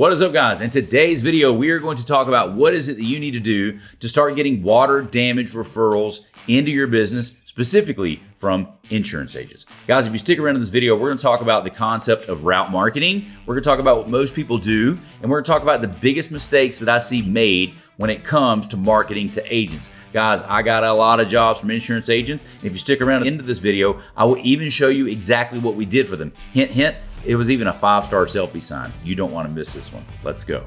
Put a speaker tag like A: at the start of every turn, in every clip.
A: What is up, guys? In today's video, we are going to talk about what is it that you need to do to start getting water damage referrals into your business, specifically from insurance agents. Guys, if you stick around in this video, we're going to talk about the concept of route marketing. We're going to talk about what most people do, and we're going to talk about the biggest mistakes that I see made when it comes to marketing to agents. Guys, I got a lot of jobs from insurance agents. And if you stick around into this video, I will even show you exactly what we did for them. Hint, hint, it was even a 5-star selfie sign. You don't want to miss this one. Let's go.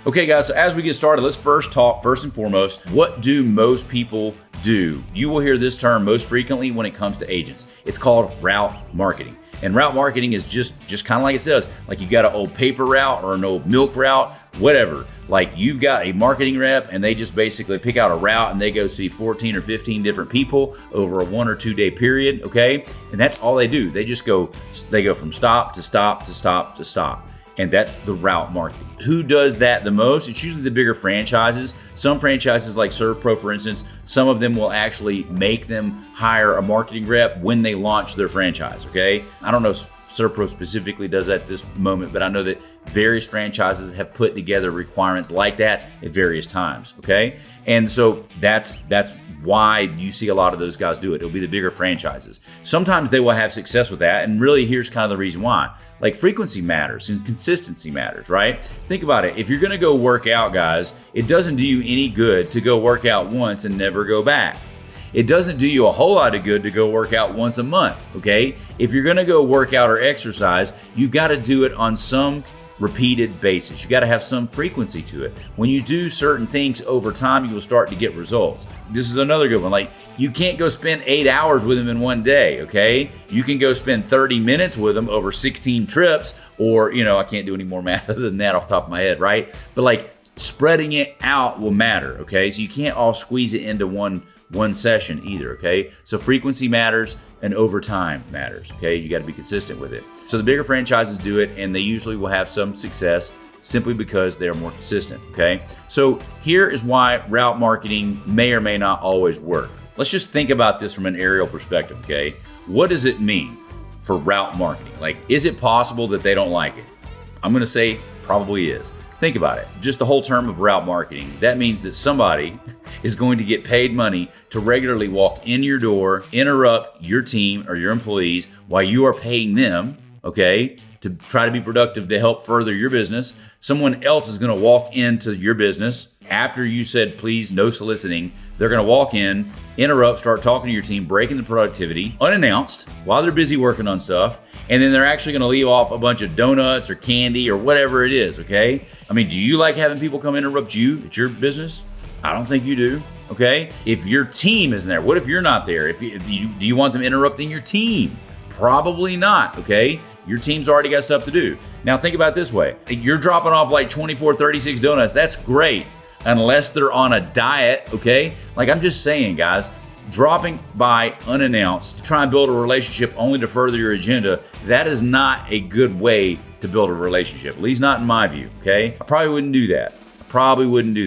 A: Okay, guys, so as we get started, let's first and foremost, what do most people do? You will hear this term most frequently when it comes to agents. It's called route marketing. And route marketing is just kind of like it says, like you got an old paper route or an old milk route, whatever. Like you've got a marketing rep and they just basically pick out a route and they go see 14 or 15 different people over a 1 or 2 day period, okay? And that's all they do. They go from stop to stop to stop to stop. And that's the route marketing. Who does that the most? It's usually the bigger franchises. Some franchises like ServPro, for instance, some of them will actually make them hire a marketing rep when they launch their franchise, okay? I don't know if ServPro specifically does that at this moment, but I know that various franchises have put together requirements like that at various times, okay? And so that's why you see a lot of those guys do it. It'll be the bigger franchises. Sometimes they will have success with that, and really here's kind of the reason why. Like frequency matters and consistency matters, right? Think about it. If you're gonna go work out, guys, it doesn't do you any good to go work out once and never go back. It doesn't do you a whole lot of good to go work out once a month, okay? If you're gonna go work out or exercise, you've gotta do it on some repeated basis. You gotta have some frequency to it. When you do certain things over time, you will start to get results. This is another good one. Like you can't go spend 8 hours with them in one day, okay? You can go spend 30 minutes with them over 16 trips, or, I can't do any more math other than that off the top of my head, right? But like spreading it out will matter, okay? So you can't all squeeze it into one session either, okay? So frequency matters and over time matters, okay? You got to be consistent with it. So the bigger franchises do it, and they usually will have some success simply because they are more consistent, okay? So here is why route marketing may or may not always work. Let's just think about this from an aerial perspective, okay? What does it mean for route marketing? Like, is it possible that they don't like it? I'm going to say probably is. Think about it. Just the whole term of route marketing. That means that somebody is going to get paid money to regularly walk in your door, interrupt your team or your employees while you are paying them, okay, to try to be productive to help further your business. Someone else is going to walk into your business after you said, please, no soliciting. They're going to walk in, interrupt, start talking to your team, breaking the productivity unannounced while they're busy working on stuff. And then they're actually going to leave off a bunch of donuts or candy or whatever it is, okay? I mean, do you like having people come interrupt you at your business? I don't think you do, okay? If your team isn't there, what if you're not there? Do you want them interrupting your team? Probably not, okay? Your team's already got stuff to do. Now think about it this way. You're dropping off like 24, 36 donuts. That's great, unless they're on a diet, okay? Like I'm just saying, guys, dropping by unannounced to try and build a relationship only to further your agenda, that is not a good way to build a relationship, at least not in my view, okay? I probably wouldn't do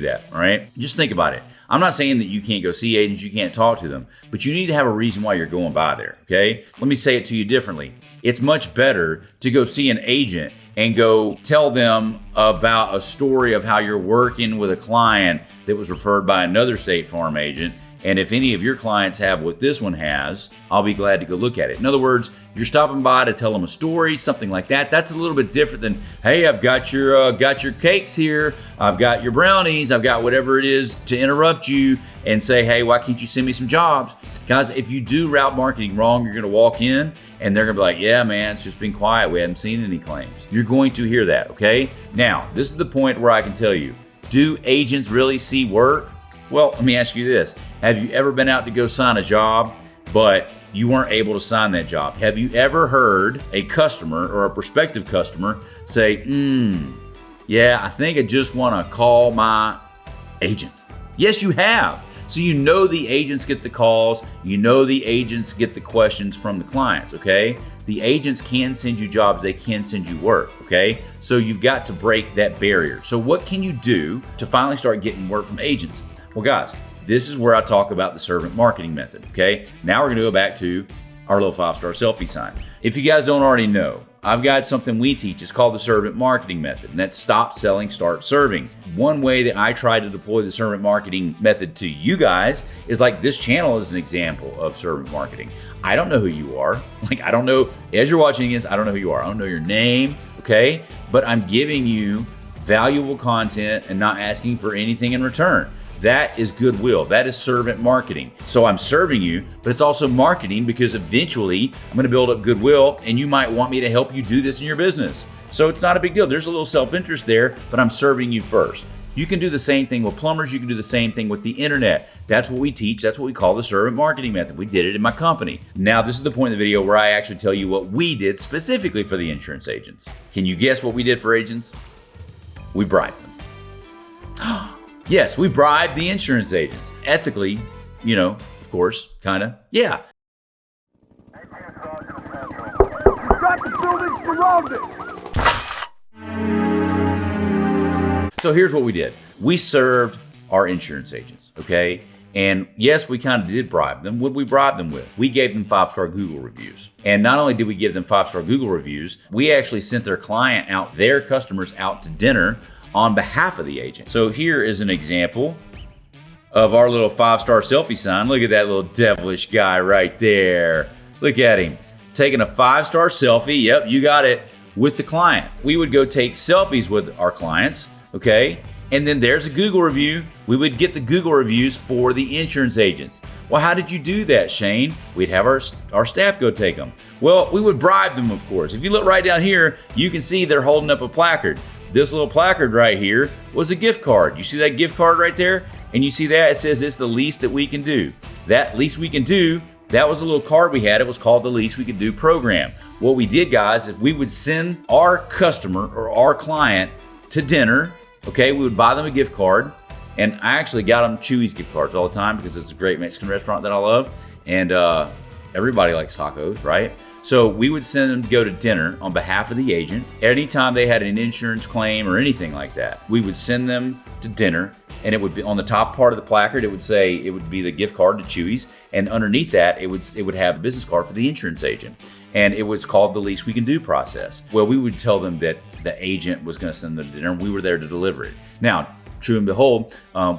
A: that. All right? Just think about it. I'm not saying that you can't go see agents, you can't talk to them, but you need to have a reason why you're going by there, okay? Let me say it to you differently. It's much better to go see an agent and go tell them about a story of how you're working with a client that was referred by another State Farm agent. And if any of your clients have what this one has, I'll be glad to go look at it. In other words, you're stopping by to tell them a story, something like that. That's a little bit different than, hey, I've got your cakes here, I've got your brownies, I've got whatever it is, to interrupt you and say, hey, why can't you send me some jobs? Guys, if you do route marketing wrong, you're gonna walk in and they're gonna be like, yeah, man, it's just been quiet. We haven't seen any claims. You're going to hear that, okay? Now, this is the point where I can tell you, do agents really see work? Well, let me ask you this. Have you ever been out to go sign a job, but you weren't able to sign that job? Have you ever heard a customer or a prospective customer say, yeah, I think I just want to call my agent? Yes, you have. So you know the agents get the calls, you know the agents get the questions from the clients, okay? The agents can send you jobs, they can send you work, okay? So you've got to break that barrier. So what can you do to finally start getting work from agents? Well, guys, this is where I talk about the servant marketing method, okay? Now we're gonna go back to our little 5-star selfie sign. If you guys don't already know, I've got something we teach. It's called the servant marketing method, and that's stop selling, start serving. One way that I try to deploy the servant marketing method to you guys is like this channel is an example of servant marketing. I don't know who you are. Like, I don't know, as you're watching this, I don't know who you are. I don't know your name, okay? But I'm giving you valuable content and not asking for anything in return. That is goodwill. That is servant marketing. So I'm serving you, but it's also marketing because eventually I'm going to build up goodwill and you might want me to help you do this in your business. So it's not a big deal. There's a little self-interest there, but I'm serving you first. You can do the same thing with plumbers. You can do the same thing with the internet. That's what we teach. That's what we call the servant marketing method. We did it in my company. Now, this is the point of the video where I actually tell you what we did specifically for the insurance agents. Can you guess what we did for agents? We bribed them. Yes, we bribed the insurance agents. Ethically, you know, of course, kind of, yeah. So here's what we did. We served our insurance agents, okay? And yes, we kind of did bribe them. What did we bribe them with? We gave them 5-star Google reviews. And not only did we give them 5-star Google reviews, we actually sent their client out, their customers out to dinner on behalf of the agent. So here is an example of our little 5-star selfie sign. Look at that little devilish guy right there. Look at him taking a 5-star selfie. Yep, you got it, with the client. We would go take selfies with our clients, okay? And then there's a Google review. We would get the Google reviews for the insurance agents. Well, how did you do that, Shane? We'd have our staff go take them. Well, we would bribe them, of course. If you look right down here, you can see they're holding up a placard. This little placard right here was a gift card. You see that gift card right there? And you see that? It says it's the least that we can do. That least we can do, that was a little card we had. It was called the Least We Can Do program. What we did, guys, is we would send our customer or our client to dinner. Okay, we would buy them a gift card. And I actually got them Chewy's gift cards all the time because it's a great Mexican restaurant that I love. And everybody likes tacos, right? So we would send them to go to dinner on behalf of the agent. Anytime they had an insurance claim or anything like that, we would send them to dinner, and it would be on the top part of the placard. It would say, it would be the gift card to Chewy's, and underneath that, it would have a business card for the insurance agent. And it was called the Least We Can Do process. Well, we would tell them that the agent was going to send them to dinner, and we were there to deliver it. Now, true and behold,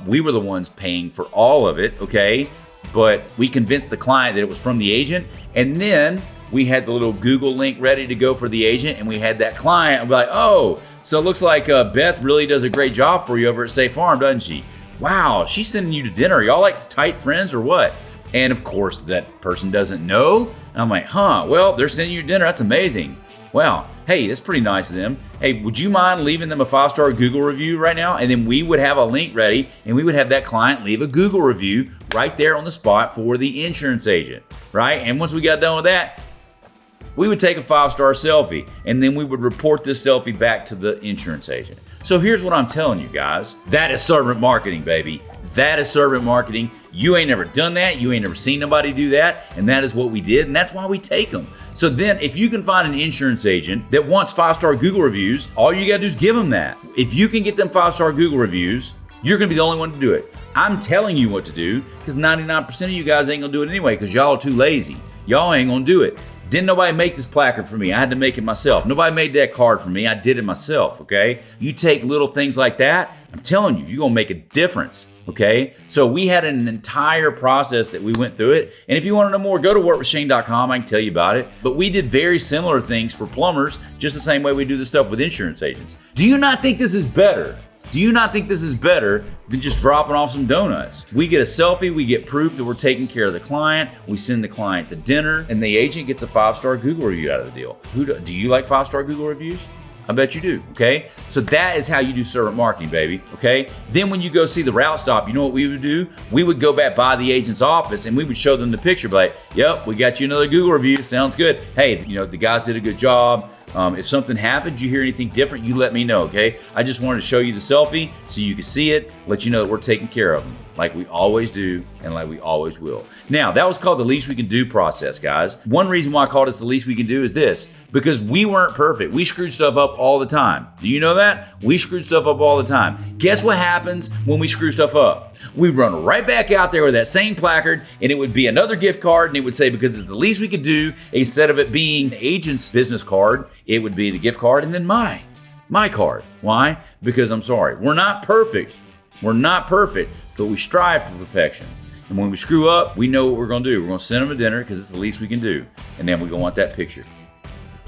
A: we were the ones paying for all of it, okay? But we convinced the client that it was from the agent, and then we had the little Google link ready to go for the agent, and we had that client be like, oh, so it looks like Beth really does a great job for you over at State Farm, doesn't she? Wow, she's sending you to dinner. Y'all like tight friends or what? And of course, that person doesn't know. And I'm like, huh, well, they're sending you to dinner. That's amazing. Wow, hey, that's pretty nice of them. Hey, would you mind leaving them a 5-star Google review right now? And then we would have a link ready, and we would have that client leave a Google review right there on the spot for the insurance agent, right? And once we got done with that, we would take a 5-star selfie, and then we would report this selfie back to the insurance agent. So here's what I'm telling you guys. That is servant marketing, baby. That is servant marketing. You ain't never done that. You ain't never seen nobody do that. And that is what we did. And that's why we take them. So then if you can find an insurance agent that wants 5-star Google reviews, all you got to do is give them that. If you can get them 5-star Google reviews, you're going to be the only one to do it. I'm telling you what to do because 99% of you guys ain't going to do it anyway because y'all are too lazy. Y'all ain't going to do it. Didn't nobody make this placard for me. I had to make it myself. Nobody made that card for me. I did it myself, okay? You take little things like that, I'm telling you, you're going to make a difference, okay? So we had an entire process that we went through it. And if you want to know more, go to workwithshane.com. I can tell you about it. But we did very similar things for plumbers, just the same way we do the stuff with insurance agents. Do you not think this is better? Do you not think this is better than just dropping off some donuts? We get a selfie, we get proof that we're taking care of the client, we send the client to dinner, and the agent gets a 5-star Google review out of the deal. Do you like 5-star Google reviews? I bet you do, okay? So that is how you do servant marketing, baby, okay? Then when you go see the route stop, you know what we would do? We would go back by the agent's office and we would show them the picture, be like, yep, we got you another Google review, sounds good. Hey, you know, the guys did a good job. If something happens, you hear anything different, you let me know, okay? I just wanted to show you the selfie so you can see it, let you know that we're taking care of them, like we always do and like we always will. Now, that was called the least we can do process, guys. One reason why I called it the least we can do is this, because we weren't perfect. We screwed stuff up all the time. Do you know that? We screwed stuff up all the time. Guess what happens when we screw stuff up? We run right back out there with that same placard, and it would be another gift card, and it would say, because it's the least we could do, instead of it being the agent's business card, it would be the gift card and then my card. Why? Because I'm sorry, we're not perfect. We're not perfect, but we strive for perfection. And when we screw up, we know what we're gonna do. We're gonna send them to dinner because it's the least we can do. And then we're gonna want that picture.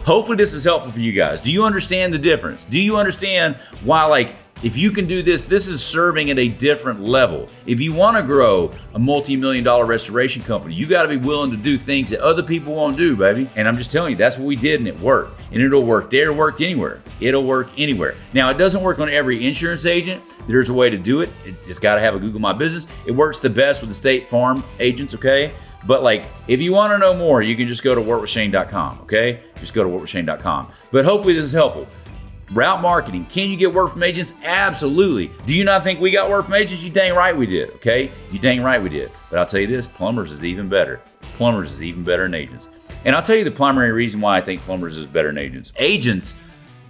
A: Hopefully this is helpful for you guys. Do you understand the difference? Do you understand why, like, if you can do this, this is serving at a different level. If you want to grow a multi-million-dollar restoration company, you got to be willing to do things that other people won't do, baby. And I'm just telling you, that's what we did, and it worked. And it'll work there, it'll work anywhere. It'll work anywhere. Now, it doesn't work on every insurance agent. There's a way to do it. It's got to have a Google My Business. It works the best with the State Farm agents, okay? But like, if you want to know more, you can just go to workwithshane.com, okay? Just go to workwithshane.com. But hopefully this is helpful. Route marketing. Can you get work from agents? Absolutely. Do you not think we got work from agents? You dang right we did, okay? You dang right we did. But I'll tell you this, plumbers is even better. Plumbers is even better than agents. And I'll tell you the primary reason why I think plumbers is better than agents. Agents,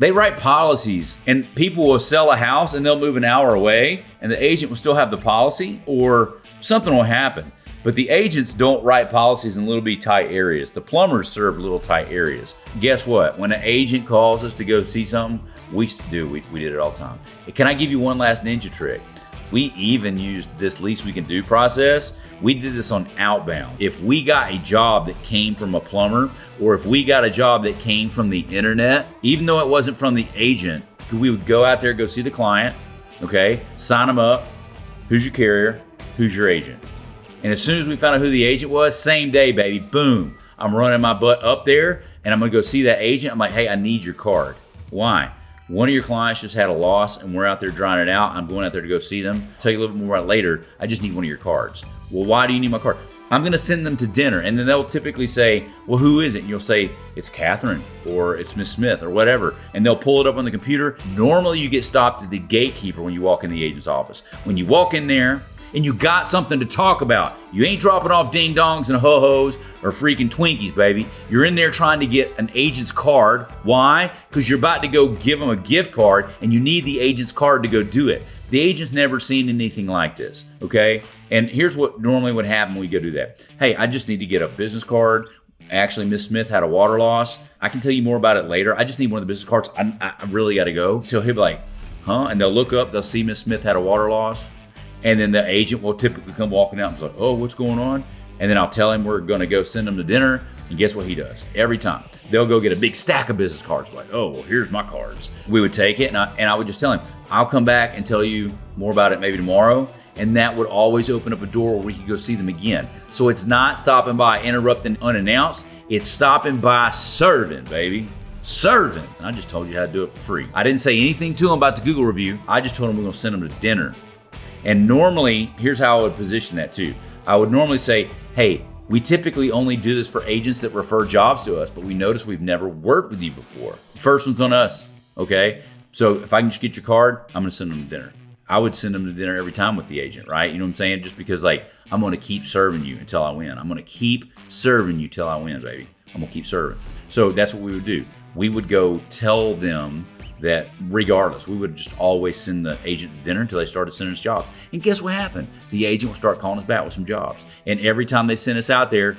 A: they write policies, and people will sell a house and they'll move an hour away, and the agent will still have the policy, or something will happen. But the agents don't write policies in little bitty tight areas. The plumbers serve little tight areas. Guess what? When an agent calls us to go see something, we did it all the time. Can I give you one last ninja trick? We even used this least we can do process. We did this on outbound. If we got a job that came from a plumber, or if we got a job that came from the internet, even though it wasn't from the agent, we would go out there, go see the client, okay? Sign them up. Who's your carrier? Who's your agent? And as soon as we found out who the agent was, same day, baby, boom. I'm running my butt up there, and I'm gonna go see that agent. I'm like, hey, I need your card. Why? One of your clients just had a loss, and we're out there drying it out. I'm going out there to go see them. I'll tell you a little bit more about it later. I just need one of your cards. Well, why do you need my card? I'm gonna send them to dinner, and then they'll typically say, well, who is it? And you'll say, it's Catherine, or it's Miss Smith, or whatever. And they'll pull it up on the computer. Normally, you get stopped at the gatekeeper when you walk in the agent's office. When you walk in there, and you got something to talk about. You ain't dropping off ding-dongs and ho-hos or freaking Twinkies, baby. You're in there trying to get an agent's card. Why? Because you're about to go give them a gift card, and you need the agent's card to go do it. The agent's never seen anything like this, okay? And here's what normally would happen when we go do that. Hey, I just need to get a business card. Actually, Miss Smith had a water loss. I can tell you more about it later. I just need one of the business cards. I really got to go. So he'll be like, huh? And they'll look up. They'll see Miss Smith had a water loss. And then the agent will typically come walking out and be like, oh, what's going on? And then I'll tell him we're going to go send him to dinner. And guess what he does? Every time. They'll go get a big stack of business cards. Like, oh, well, here's my cards. We would take it, and I would just tell him, I'll come back and tell you more about it maybe tomorrow. And that would always open up a door where we could go see them again. So it's not stopping by, interrupting unannounced. It's stopping by serving, baby. Serving. And I just told you how to do it for free. I didn't say anything to him about the Google review. I just told him we're going to send them to dinner. And normally, here's how I would position that too. I would normally say, hey, we typically only do this for agents that refer jobs to us, but we notice we've never worked with you before. First one's on us, okay? So if I can just get your card, I'm gonna send them to dinner. I would send them to dinner every time with the agent, right? You know what I'm saying? Just because like, I'm gonna keep serving you until I win. I'm gonna keep serving you till I win, baby. I'm gonna keep serving. So that's what we would do. We would go tell them that regardless, we would just always send the agent to dinner until they started sending us jobs. And guess what happened? The agent will start calling us back with some jobs. And every time they send us out there,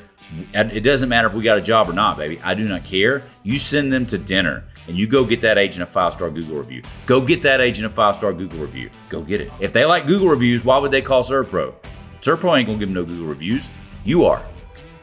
A: it doesn't matter if we got a job or not, baby. I do not care. You send them to dinner and you go get that agent a 5-star Google review. Go get that agent a 5-star Google review. Go get it. If they like Google reviews, why would they call ServPro? ServPro ain't gonna give them no Google reviews. You are.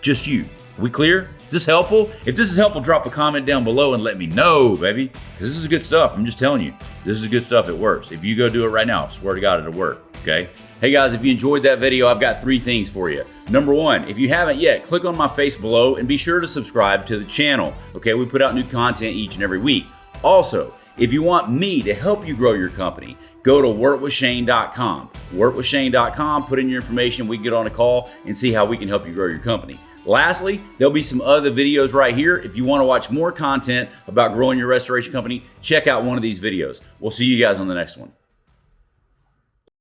A: Just you. We clear? Is this helpful? If this is helpful, drop a comment down below and let me know, baby. Because this is good stuff. I'm just telling you. This is good stuff. It works. If you go do it right now, I swear to God, it'll work. Okay? Hey guys, if you enjoyed that video, I've got 3 things for you. Number 1, if you haven't yet, click on my face below and be sure to subscribe to the channel. Okay? We put out new content each and every week. Also, If you want me to help you grow your company, go to workwithshane.com. Workwithshane.com, put in your information, we can get on a call and see how we can help you grow your company. Lastly, there'll be some other videos right here. If you want to watch more content about growing your restoration company, check out one of these videos. We'll see you guys on the next one.